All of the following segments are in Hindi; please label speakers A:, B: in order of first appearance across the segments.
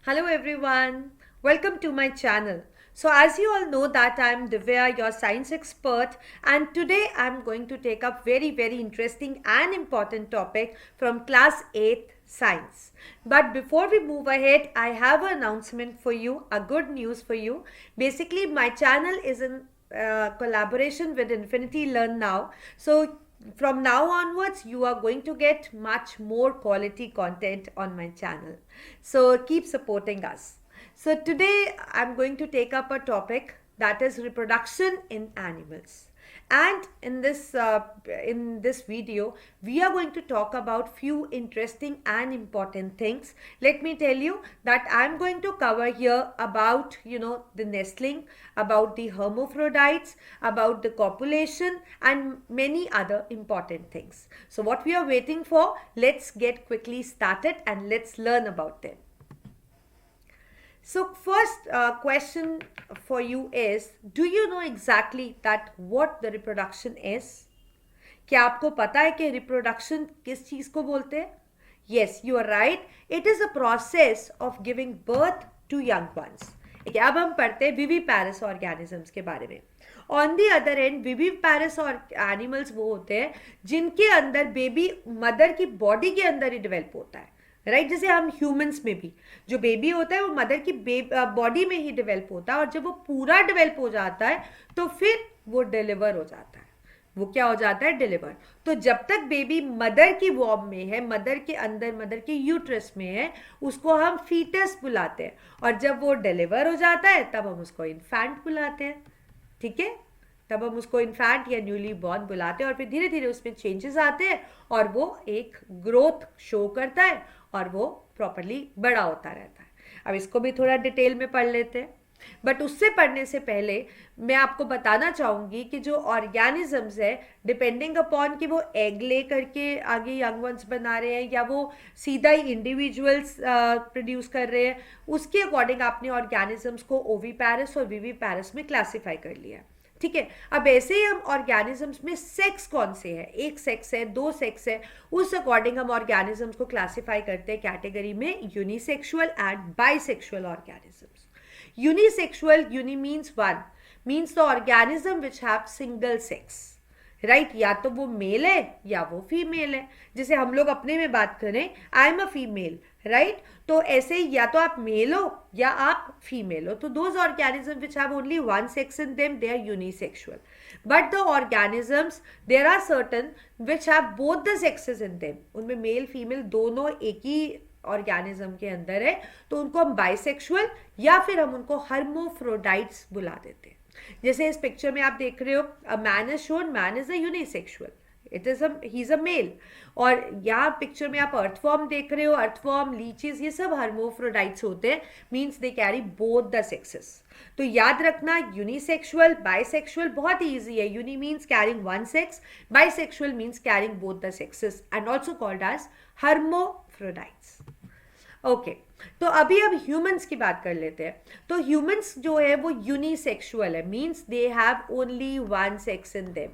A: Hello everyone, welcome to my channel. So as you all know that I'm Divya, your science expert, and today I'm going to take up very interesting and important topic from class 8 science. But before we move ahead, I have an announcement for you, a good news for you. Basically my channel is in collaboration with Infinity Learn Now. So from now onwards you are going to get much more quality content on my channel, so keep supporting us. So today I'm going to take up a topic that is reproduction in animals, and in this video we are going to talk about few interesting and important things. Let me tell you that I'm going to cover here about the nestling, about the hermaphrodites, about the copulation, and many other important things. So what we are waiting for, let's get quickly started and let's learn about them. So first question for you is, do you know exactly that what the reproduction is? क्या आपको पता है कि रिप्रोडक्शन किस चीज को बोलते हैं? Yes, you are right. It is a process of giving birth to young ones. ठीक है, अब हम पढ़ते हैं विविपैरस ऑर्गेनिजम्स के बारे में. On the other and viviparous और एनिमल्स वो होते हैं जिनके अंदर बेबी मदर की बॉडी के अंदर ही डेवलप होता है, राइट जैसे हम ह्यूमंस में भी जो बेबी होता है वो मदर की बॉडी में ही डेवलप होता है, और जब वो पूरा डेवलप हो जाता है तो फिर वो डिलीवर हो जाता है. वो क्या हो जाता है? डिलीवर. तो जब तक बेबी मदर की वॉर्म में है, मदर के अंदर, मदर के यूट्रस में है, उसको हम फीटस बुलाते हैं, और जब वो डिलीवर हो जाता है तब हम उसको इन्फेंट बुलाते हैं. ठीक है, तब हम उसको इन्फेंट या न्यूली बॉर्न बुलाते हैं, और फिर धीरे धीरे उसमें चेंजेस आते हैं और वो एक ग्रोथ शो करता है और वो प्रॉपरली बड़ा होता रहता है. अब इसको भी थोड़ा डिटेल में पढ़ लेते हैं, बट उससे पढ़ने से पहले मैं आपको बताना चाहूंगी कि जो ऑर्गेनिजम्स है, डिपेंडिंग अपॉन कि वो एग ले करके आगे यंग वंस बना रहे हैं या वो सीधा ही इंडिविजुअल्स प्रोड्यूस कर रहे हैं, उसके अकॉर्डिंग आपने ऑर्गेनिजम्स को ओविपैरस और विविपैरस में क्लासीफाई कर लिया. ठीक है, अब ऐसे ही हम ऑर्गेनिजम्स में सेक्स कौन से है, एक सेक्स है, दो सेक्स है, उस अकॉर्डिंग हम ऑर्गेनिजम्स को क्लासीफाई करते हैं कैटेगरी में unisexual and bisexual organisms. Unisexual, uni means one, means the organism which have single sex, right या तो वो मेल है या वो फीमेल है. जैसे हम लोग अपने में बात करें, I am a female, right, तो ऐसे या तो आप मेल हो या आप फीमेल हो. तो those organism which have only one sex in them, they are unisexual. But the organisms, there are certain which have both the sexes in them, उनमें मेल फीमेल दोनों एक ही ऑर्गेनिज्म के अंदर है, तो उनको हम बाइसेक्सुअल या फिर हम उनको हर्मोफ्रोडाइट्स बुला देते हैं. जैसे इस पिक्चर में आप देख रहे हो, a man is shown, man is a unisexual, it is he is a male. और यहाँ पिक्चर में आप अर्थवॉर्म देख रहे हो, अर्थवॉर्म, लीचेस, ये सब हर्मोफ्रोडाइट्स होते हैं, means they carry both the sexes. तो याद रखना, यूनिसेक्सुअल, बाइसेक्सुअल बहुत ही ईजी है. Uni means carrying one sex, bisexual means carrying both the sexes, and also called as hermaphrodites. Okay, तो अभी अब ह्यूमंस की बात कर लेते हैं. तो ह्यूमंस जो है वो यूनिसेक्सुअल है, means they have only one sex in them,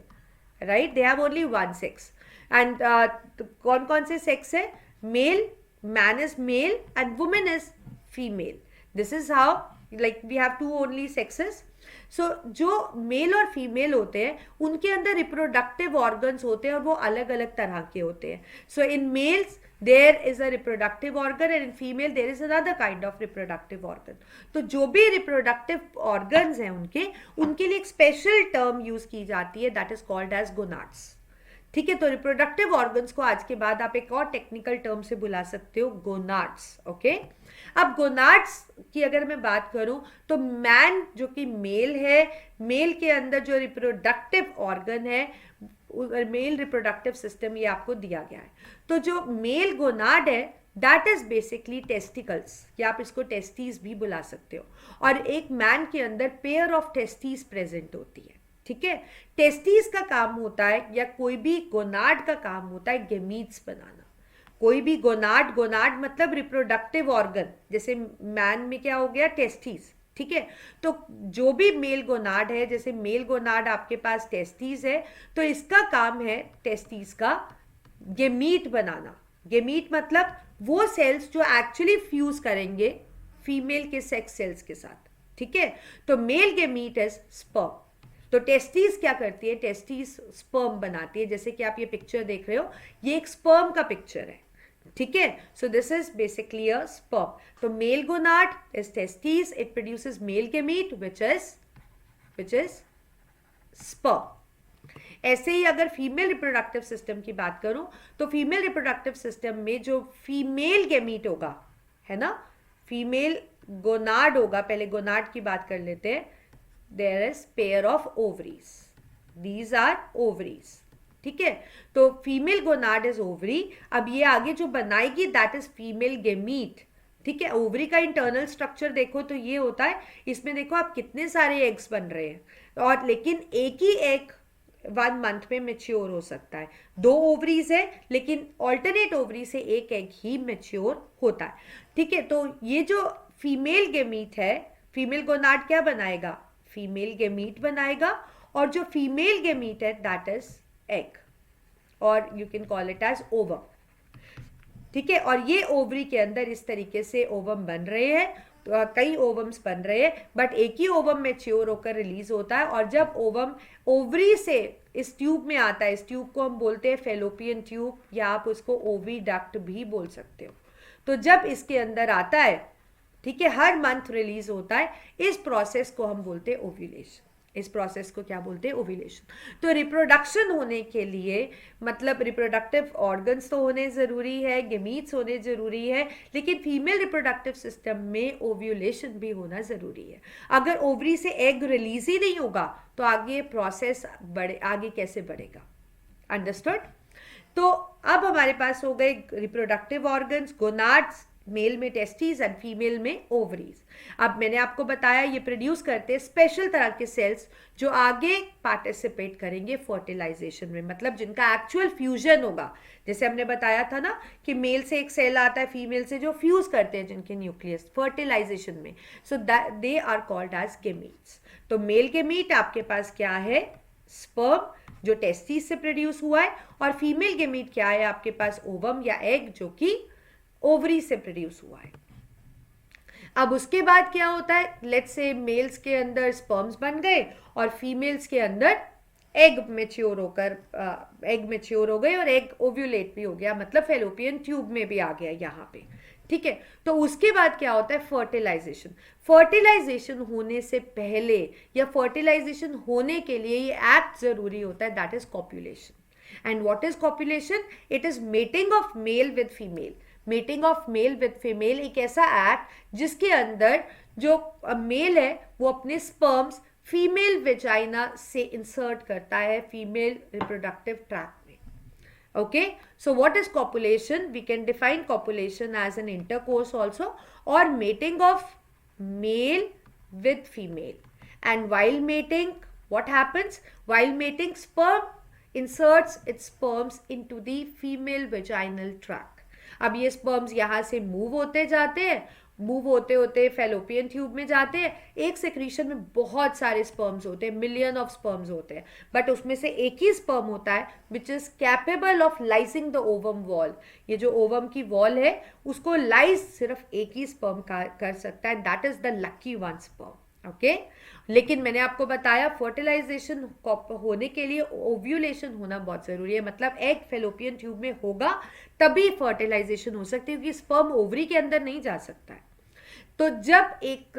A: right, they have only one sex. And कौन कौन से सेक्स है? Male, man is male and women is female. This is how, like we have two only sexes. So जो मेल और फीमेल होते हैं उनके अंदर रिप्रोडक्टिव ऑर्गन्स होते हैं और वो अलग अलग तरह के होते हैं. So in males there is a reproductive organ and in female there is another kind of reproductive organ. तो जो भी reproductive organs हैं उनके लिए एक special term use की जाती है, that is called as gonads. ठीक है, तो रिप्रोडक्टिव ऑर्गन्स को आज के बाद आप एक और टेक्निकल टर्म से बुला सकते हो, गोनाड्स. ओके, अब गोनाड्स की अगर मैं बात करूं तो मैन जो कि मेल है, मेल के अंदर जो रिप्रोडक्टिव ऑर्गन है, मेल रिप्रोडक्टिव सिस्टम, ये आपको दिया गया है. तो जो मेल गोनाड है दैट इज बेसिकली टेस्टिकल्स, या आप इसको टेस्टीज भी बुला सकते हो, और एक मैन के अंदर पेयर ऑफ टेस्टीज प्रेजेंट होती है. ठीक है, टेस्टीज का काम होता है, या कोई भी गोनाड का काम होता है गेमीट्स बनाना. कोई भी गोनाड, गोनाड मतलब रिप्रोडक्टिव ऑर्गन, जैसे मैन में क्या हो गया, टेस्टीज. ठीक है, तो जो भी मेल गोनाड है, जैसे मेल गोनाड आपके पास टेस्टीज है, तो इसका काम है टेस्टीज का गेमीट बनाना. गेमीट मतलब वो सेल्स जो एक्चुअली फ्यूज करेंगे फीमेल के सेक्स सेल्स के साथ, ठीक है। तो मेल गेमीट इज स्पर्म। तो टेस्टिस क्या करती है, टेस्टिस स्पर्म बनाती है, जैसे कि आप ये पिक्चर देख रहे हो, ये एक स्पर्म का पिक्चर है, ठीक है। So this is basically a sperm. तो male gonad is testis, it produces male gamete which is sperm. ऐसे ही अगर फीमेल रिप्रोडक्टिव सिस्टम की बात करूं, तो फीमेल रिप्रोडक्टिव सिस्टम में जो फीमेल गेमीट होगा, है ना, फीमेल गोनाड होगा, पहले गोनाड की बात कर लेते हैं। There is pair of ovaries, these are ovaries, ठीक है। तो फीमेल गोनाड इज ओवरी। अब ये आगे जो बनाएगी दैट इज फीमेल गेमीट, ठीक है। ओवरी का इंटरनल स्ट्रक्चर देखो तो ये होता है, इसमें देखो आप कितने सारे एग्स बन रहे हैं, और लेकिन एक ही एग 1 मंथ में मेच्योर हो सकता है। 2 ओवरीज है लेकिन ऑल्टरनेट ओवरी से एक एग ही मेच्योर होता है, ठीक है। तो ये जो फीमेल गेमीट है, फीमेल गोनाड क्या बनाएगा, फीमेल गेमीट बनाएगा, और जो फीमेल गेमीट है दैट इज एग, और you can call it as ovum, ठीक है। और ये ओवरी के अंदर इस तरीके से ओवम बन रहे हैं, तो कई ओवम्स बन रहे हैं, बट एक ही ओवम मैच्योर होकर रिलीज होता है। और जब ओवम ओवरी से इस ट्यूब में आता है, इस ट्यूब को हम बोलते हैं फेलोपियन ट्यूब, या आप उसको ओविडक्ट भी बोल सकते हो। तो जब इसके अंदर आता है, ठीक है, हर मंथ रिलीज होता है, इस प्रोसेस को हम बोलते हैं ओव्यूलेशन। इस प्रोसेस को क्या बोलते हैं, ओव्यूलेशन। तो रिप्रोडक्शन होने के लिए मतलब रिप्रोडक्टिव ऑर्गन्स तो होने ज़रूरी है, गेमीट्स होने ज़रूरी है, लेकिन फीमेल रिप्रोडक्टिव सिस्टम में ओव्यूलेशन भी होना ज़रूरी है। अगर ओवरी से एग रिलीज ही नहीं होगा तो आगे प्रोसेस आगे कैसे बढ़ेगा, अंडरस्टूड। तो अब हमारे पास हो गए रिप्रोडक्टिव ऑर्गन्स, गोनाड्स, मेल में टेस्टिस एंड फीमेल में ओवरीज। अब मैंने आपको बताया ये प्रोड्यूस करते हैं स्पेशल तरह के सेल्स जो आगे पार्टिसिपेट करेंगे फर्टिलाइजेशन में, मतलब जिनका एक्चुअल फ्यूजन होगा। जैसे हमने बताया था ना कि मेल से एक सेल आता है फीमेल से, जो फ्यूज करते हैं जिनके न्यूक्लियस फर्टिलाइजेशन में, so they are called as gametes. तो मेल गेमीट आपके पास क्या है, स्पर्म जो टेस्टिस से प्रोड्यूस हुआ है, और फीमेल गेमीट क्या है आपके पास, ओवम या एग जो कि ओवरी से प्रोड्यूस हुआ है। अब उसके बाद क्या होता है, लेट्स से मेल्स के अंदर स्पर्म्स बन गए और फीमेल्स के अंदर एग मेच्योर होकर एग मेच्योर हो गए और एग ओव्यूलेट भी हो गया, मतलब फेलोपियन ट्यूब में भी आ गया यहाँ पे, ठीक है। तो उसके बाद क्या होता है, फर्टिलाइजेशन। फर्टिलाइजेशन होने से पहले या फर्टिलाइजेशन होने के लिए ये एक्ट जरूरी होता है, that is copulation. And what is copulation, it is mating of male with female. Mating of male with female एक ऐसा एक्ट जिसके अंदर जो मेल है वो अपने स्पर्म्स फीमेल वेजाइना से इंसर्ट करता है फीमेल रिप्रोडक्टिव ट्रैक्ट में। Okay, so what is copulation? We can define copulation as an intercourse also, or mating of male with female. And while mating, what happens? While mating, sperm inserts its sperms into the female vaginal tract. अब ये स्पर्म्स यहाँ से मूव होते जाते हैं, मूव होते होते फेलोपियन ट्यूब में जाते हैं। एक सेक्रीशन में बहुत सारे स्पर्म्स होते हैं, मिलियन ऑफ स्पर्म्स होते हैं, बट उसमें से एक ही स्पर्म होता है which is capable of lysing the ovum wall. ये जो ओवम की वॉल है उसको लाइज सिर्फ एक ही स्पर्म कर सकता है, that is the lucky one sperm, okay. लेकिन मैंने आपको बताया फर्टिलाइजेशन होने के लिए ओव्यूलेशन होना बहुत जरूरी है, मतलब एग फेलोपियन ट्यूब में होगा तभी फर्टिलाइजेशन हो सकती है, क्योंकि स्पर्म ओवरी के अंदर नहीं जा सकता है। तो जब एक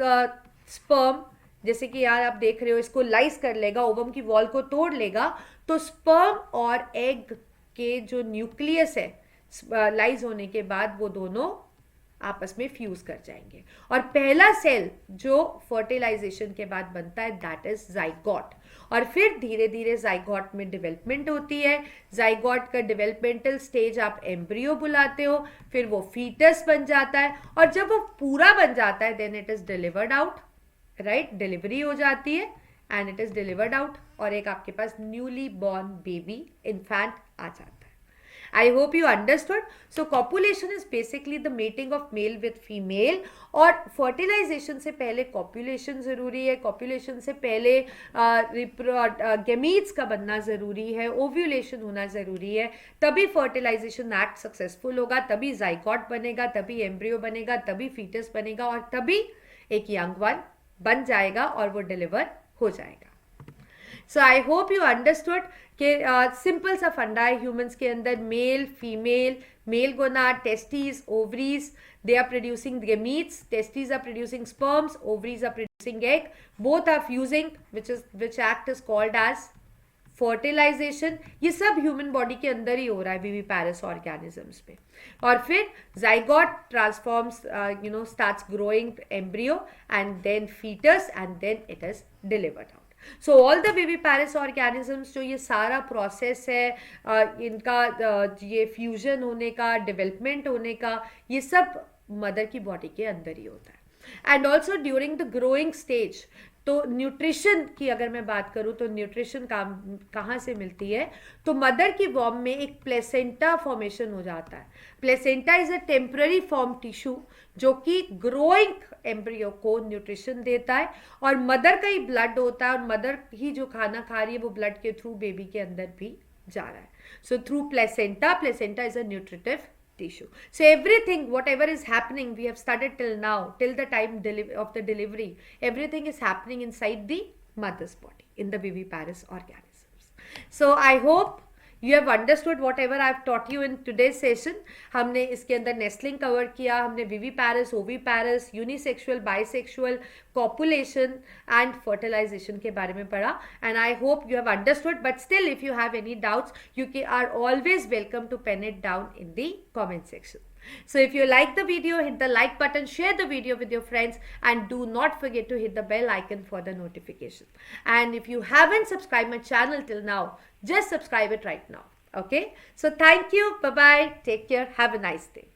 A: स्पर्म, जैसे कि यार आप देख रहे हो, इसको लाइस कर लेगा, ओवम की वॉल को तोड़ लेगा, तो स्पर्म और एग के जो न्यूक्लियस है लाइस होने के बाद वो दोनों आपस में फ्यूज कर जाएंगे, और पहला सेल जो फर्टिलाइजेशन के बाद बनता है दैट इज जाइगोट। और फिर धीरे धीरे जाइगोट में डेवलपमेंट होती है। जाइगोट का डेवलपमेंटल स्टेज आप एम्ब्रियो बुलाते हो, फिर वो फीटस बन जाता है, और जब वो पूरा बन जाता है then it is delivered out, right, delivery हो जाती है and it is delivered out, और एक आपके पास न्यूली बॉर्न बेबी इन्फेंट आ जाता है। I hope you understood. So copulation is basically the mating of male with female, और fertilization से पहले copulation ज़रूरी है, copulation से पहले gametes का बनना ज़रूरी है, ovulation होना ज़रूरी है, तभी fertilization act successful होगा, तभी zygote बनेगा, तभी embryo बनेगा, तभी fetus बनेगा, और तभी एक young one बन जाएगा और वो deliver हो जाएगा. So I hope you understood कि सिंपल सा फंडा है ह्यूमंस के अंदर. Male female, mail gonad, testis, ovaries, they are producing gametes, testes are producing sperms, ovaries are producing egg, both are fusing, which act is called as fertilization. ये सब ह्यूमन बॉडी के अंदर ही हो रहा है विविपैरस ऑर्गेनिजम्स पे. और फिर zygote transforms, starts growing embryo and then fetus and then it is delivered out. So all the viviparous organisms, जो ये सारा प्रोसेस है इनका ये फ्यूजन होने का, डेवलपमेंट होने का, ये सब मदर की बॉडी के अंदर ही होता है. And also during the growing stage, तो न्यूट्रिशन की अगर मैं बात करूं तो न्यूट्रिशन कहाँ से मिलती है, तो मदर की वॉर्म में एक प्लेसेंटा फॉर्मेशन हो जाता है. Placenta is a temporary form tissue जो कि ग्रोइंग एम्ब्रियो को न्यूट्रिशन देता है, और मदर का ही ब्लड होता है, और मदर ही जो खाना खा रही है वो ब्लड के थ्रू बेबी के अंदर भी जा रहा है. So through placenta is a nutritive tissue. So everything, whatever is happening, we have studied till now, till the time of the delivery, everything is happening inside the mother's body, in the viviparous organisms. So I hope you have understood whatever I have taught you in today's session. हमने इसके अंदर नेस्लिंग कवर किया, हमने viviparous, oviparous, unisexual, bisexual, copulation and fertilization के बारे में पढ़ा. And I hope you have understood, but still if you have any doubts, you are always welcome to pen it down in the comment section. So if you like the video, hit the like button, share the video with your friends, and do not forget to hit the bell icon for the notification. And if you haven't subscribed my channel till now, just subscribe it right now. Okay? So thank you. Bye-bye. Take care. Have a nice day.